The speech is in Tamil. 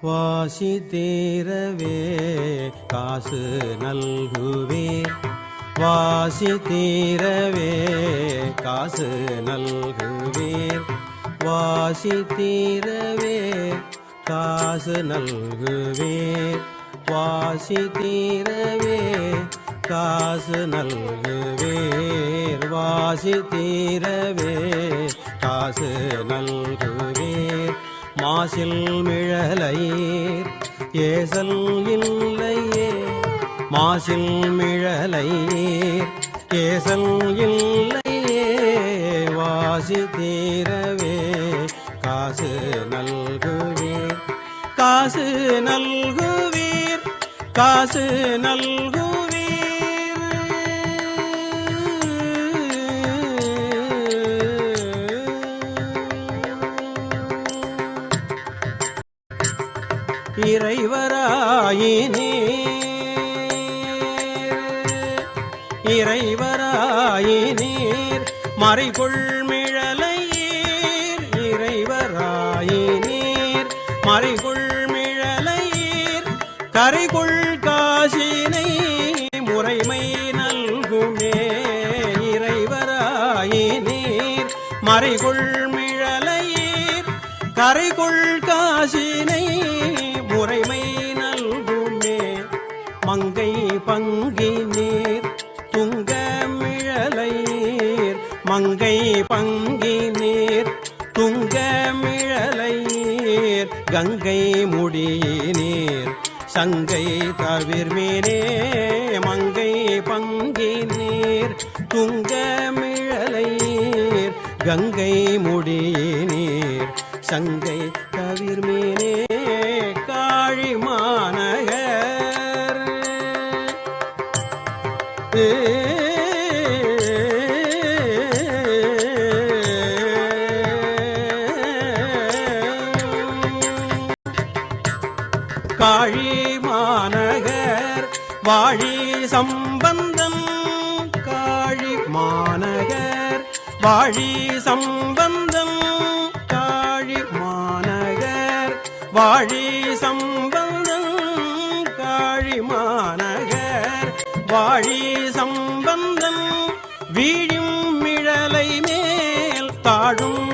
வாசி தீரவே காசு நல்குவேன். வாசி தீரவே காசு நல்குவேன். வாசி தீரவே காசு நல்குவேன். வாசி தீரவே காசு நல்குவேன். வாசி தீரவே காசு நல்குவேன். மாசில் மிழலையீர் ஏசல் இல்லையே. மாசில் மிழலையீர் ஏசல் இல்லையே. வாசி தீரவே காசு நல்குவீர். காசு நல்குவீர். காசு நல்குவீர். இறைவராயினீர் மறைகொள் மிழலையீர். இறைவராயினீர் மறைகொள் மிழலையீர். கரைகொள் காசினை முறைமை நல்குமே. இறைவராயினீர் மறைகொள் மிழலையீர். கரைகொள் காசினை முறைமை நல்குமே. மங்கை பங்கினீர் துங்க மிழலையீர். மங்கை பங்கினீர் துங்க மிழலையீர். கங்கை முடியினீர் சங்கை தவிர்மேனே. மங்கை பங்கினீர் துங்க மிழலையீர். கங்கை முடியினீர் சங்கை தவிர்மேனே. காழி மாநகர் காழி மாநகர் வாழி சம்பந்தம். காழி மாநகர் வாழி சம்பந்தம். காழி மாநகர் வாழி சம்பந்தம். காழி மாநகர் வாழி சம்பந்தம். வீழும் மிழலை மேல் தாழும்